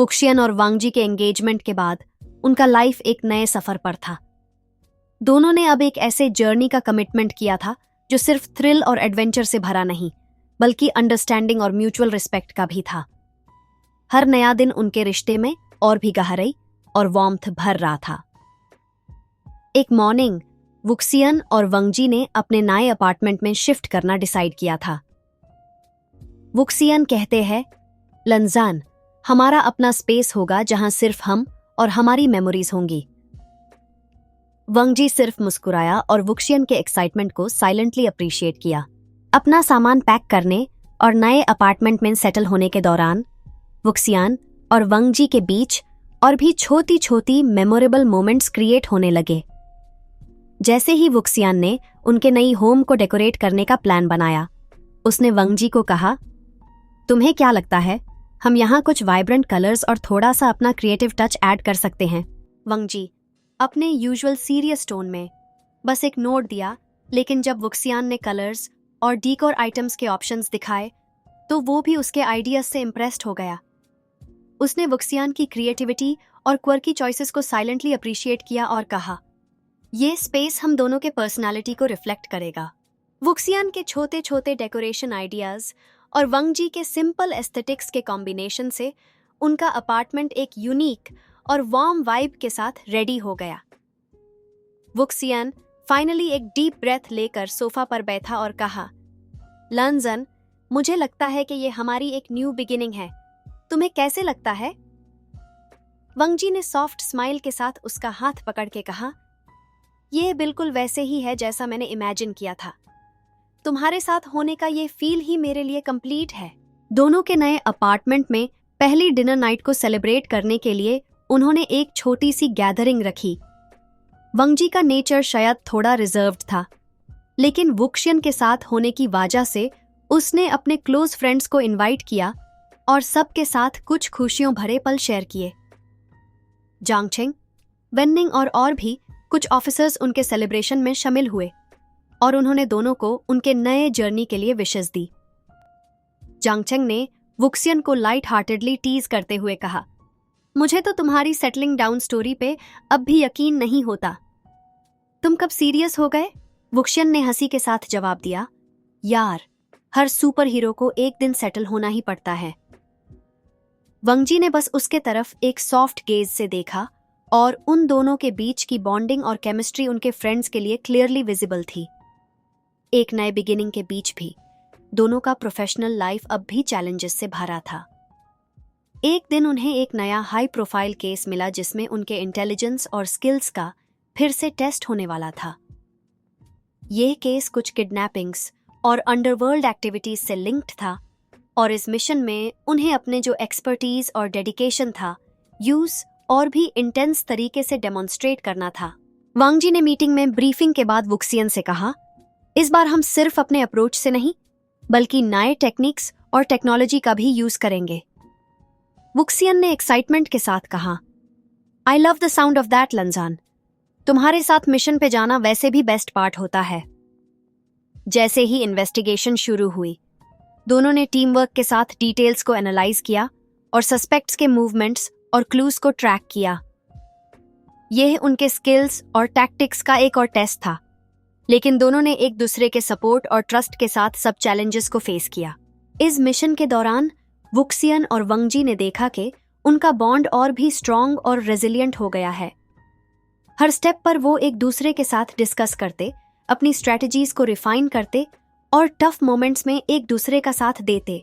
वुक्शियन और वांगजी के एंगेजमेंट के बाद उनका लाइफ एक नए सफर पर था। दोनों ने अब एक ऐसे जर्नी का कमिटमेंट किया था जो सिर्फ थ्रिल और एडवेंचर से भरा नहीं, बल्कि अंडरस्टैंडिंग और म्यूचुअल रिस्पेक्ट का भी था। हर नया दिन उनके रिश्ते में और भी गहराई और वार्मथ भर रहा था। एक मॉर्निंग वुक्सियन और वांगजी ने अपने नए अपार्टमेंट में शिफ्ट करना डिसाइड किया था। वुक्सियन कहते हैं, लंजान, हमारा अपना स्पेस होगा जहां सिर्फ हम और हमारी मेमोरीज होंगी। वांगजी सिर्फ मुस्कुराया और वुक्सियन के एक्साइटमेंट को साइलेंटली अप्रिशिएट किया। अपना सामान पैक करने और नए अपार्टमेंट में सेटल होने के दौरान वुक्सियन और वांगजी के बीच और भी छोटी छोटी मेमोरेबल मोमेंट्स क्रिएट होने लगे। जैसे ही वुक्सियन ने उनके नई होम को डेकोरेट करने का प्लान बनाया, उसने वांगजी को कहा, तुम्हें क्या लगता है, हम यहाँ कुछ वाइब्रेंट कलर्स और थोड़ा सा अपना क्रिएटिव टच ऐड कर सकते हैं? वांगजी अपने यूजुअल सीरियस टोन में बस एक नोट दिया, लेकिन जब वुक्सियन ने कलर्स और डीकोर आइटम्स के ऑप्शंस दिखाए तो वो भी उसके आइडियाज से इम्प्रेस्ड हो गया। उसने वुक्सियन की क्रिएटिविटी और क्वर्की चॉइसेस को साइलेंटली अप्रिशिएट किया और कहा, ये स्पेस हम दोनों के पर्सनालिटी को रिफ्लेक्ट करेगा। वुक्सियन के छोटे छोटे डेकोरेशन आइडियाज और वांगजी के सिंपल एस्थेटिक्स के कॉम्बिनेशन से उनका अपार्टमेंट एक यूनिक और वार्म वाइब के साथ रेडी हो गया। वुक्सियन फाइनली एक डीप ब्रेथ लेकर सोफा पर बैठा और कहा, लंजन, मुझे लगता है कि ये हमारी एक न्यू बिगिनिंग है। तुम्हें कैसे लगता है? वांगजी ने सॉफ्ट स्माइल के साथ उसका हाथ पकड़ के कहा, ये बिल्कुल वैसे ही है जैसा मैंने इमेजिन किया था। तुम्हारे साथ होने का ये फील ही मेरे लिए कंप्लीट है। दोनों के नए अपार्टमेंट में पहली डिनर नाइट को सेलिब्रेट करने के लिए उन्होंने एक छोटी सी गैदरिंग रखी। वांगजी का नेचर शायद थोड़ा रिजर्व्ड था, लेकिन वुक्शियन के साथ होने की वजह से उसने अपने क्लोज फ्रेंड्स को इनवाइट किया और सबके साथ कुछ खुशियों भरे पल शेयर किए। जांगचेंग, वेन्निंग और भी कुछ ऑफिसर्स उनके सेलिब्रेशन में शामिल हुए और उन्होंने दोनों को उनके नए जर्नी के लिए विशेस दी। जांगचेंग ने वुक्सियन को लाइट हार्टेडली टीज करते हुए कहा, मुझे तो तुम्हारी सेटलिंग डाउन स्टोरी पे अब भी यकीन नहीं होता। तुम कब सीरियस हो गए? वुक्सियन ने हंसी के साथ जवाब दिया, यार, हर सुपर हीरो को एक दिन सेटल होना ही पड़ता है। वांगजी ने बस उसके तरफ एक सॉफ्ट गेज से देखा और उन दोनों के बीच की बॉन्डिंग और केमिस्ट्री उनके फ्रेंड्स के लिए क्लियरली विजिबल थी। एक नए बिगिनिंग के बीच भी दोनों का प्रोफेशनल लाइफ अब भी चैलेंजेस से भरा था। एक दिन उन्हें एक नया हाई प्रोफाइल केस मिला जिसमें उनके इंटेलिजेंस और स्किल्स का फिर से टेस्ट होने वाला था। यह केस कुछ किडनैपिंग्स और अंडरवर्ल्ड एक्टिविटीज से लिंक्ड था और इस मिशन में उन्हें अपने जो एक्सपर्टीज और डेडिकेशन था यूज और भी इंटेंस तरीके से डेमोन्स्ट्रेट करना था। वांगजी ने मीटिंग में ब्रीफिंग के बाद वुक्सियन से कहा, इस बार हम सिर्फ अपने अप्रोच से नहीं बल्कि नए टेक्निक्स और टेक्नोलॉजी का भी यूज करेंगे। वुक्सियन ने एक्साइटमेंट के साथ कहा, I love the sound of that लंजान। तुम्हारे साथ मिशन पे जाना वैसे भी बेस्ट पार्ट होता है। जैसे ही इन्वेस्टिगेशन शुरू हुई, दोनों ने टीम वर्क के साथ डिटेल्स को एनालाइज किया और सस्पेक्ट्स के मूवमेंट्स और क्लूज को ट्रैक किया। यह उनके स्किल्स और टैक्टिक्स का एक और टेस्ट था, लेकिन दोनों ने एक दूसरे के सपोर्ट और ट्रस्ट के साथ सब चैलेंजेस को फेस किया। इस मिशन के दौरान वुक्सियन और वांगजी ने देखा कि उनका बॉन्ड और भी स्ट्रॉन्ग और रेजिलिएंट हो गया है। हर स्टेप पर वो एक दूसरे के साथ डिस्कस करते, अपनी स्ट्रैटेजीज को रिफाइन करते और टफ मोमेंट्स में एक दूसरे का साथ देते।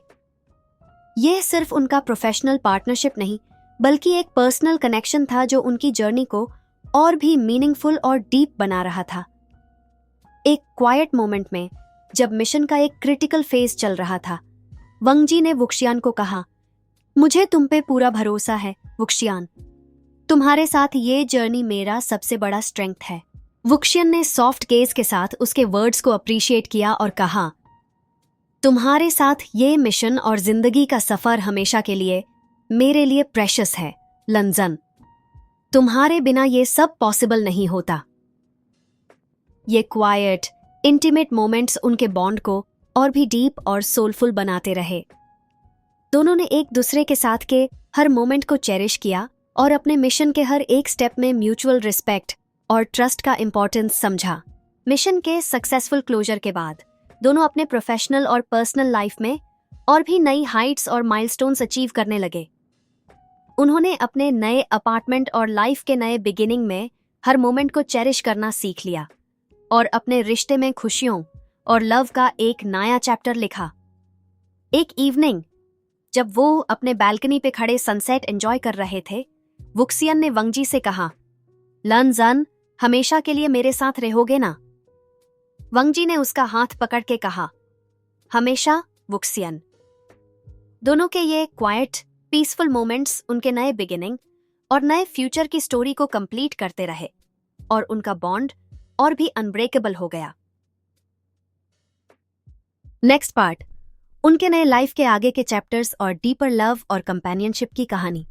यह सिर्फ उनका प्रोफेशनल पार्टनरशिप नहीं बल्कि एक पर्सनल कनेक्शन था जो उनकी जर्नी को और भी मीनिंगफुल और डीप बना रहा था। एक क्वाइट मोमेंट में जब मिशन का एक क्रिटिकल फेज चल रहा था, वांगजी ने वुक्शियन को कहा, मुझे तुम पे पूरा भरोसा है वुक्शियन। तुम्हारे साथ ये जर्नी मेरा सबसे बड़ा स्ट्रेंथ है। वुक्शियन ने सॉफ्ट गेज के साथ उसके वर्ड्स को अप्रिशिएट किया और कहा, तुम्हारे साथ ये मिशन और जिंदगी का सफर हमेशा के लिए मेरे लिए प्रेशियस है लंजन। तुम्हारे बिना ये सब पॉसिबल नहीं होता। ये क्वाइट, इंटीमेट मोमेंट्स उनके बॉन्ड को और भी डीप और सोलफुल बनाते रहे। दोनों ने एक दूसरे के साथ के हर मोमेंट को चेरिश किया और अपने मिशन के हर एक स्टेप में म्यूचुअल रिस्पेक्ट और ट्रस्ट का इंपॉर्टेंस समझा। मिशन के सक्सेसफुल क्लोजर के बाद दोनों अपने प्रोफेशनल और पर्सनल लाइफ में और भी नई हाइट्स और माइलस्टोन्स अचीव करने लगे। उन्होंने अपने नए अपार्टमेंट और लाइफ के नए बिगिनिंग में हर मोमेंट को चेरिश करना सीख लिया और अपने रिश्ते में खुशियों और लव का एक नया चैप्टर लिखा। एक इवनिंग जब वो अपने बालकनी पे खड़े सनसेट एंजॉय कर रहे थे, वुक्सियन ने वंगजी से कहा, लनजन, हमेशा के लिए मेरे साथ रहोगे ना? वंगजी ने उसका हाथ पकड़ के कहा, हमेशा वुक्सियन। दोनों के ये क्वाइट पीसफुल मोमेंट्स उनके नए बिगिनिंग और नए फ्यूचर की स्टोरी को कंप्लीट करते रहे और उनका बॉन्ड और भी अनब्रेकेबल हो गया। नेक्स्ट पार्ट, उनके नए लाइफ के आगे के चैप्टर्स और डीपर लव और कंपेनियनशिप की कहानी।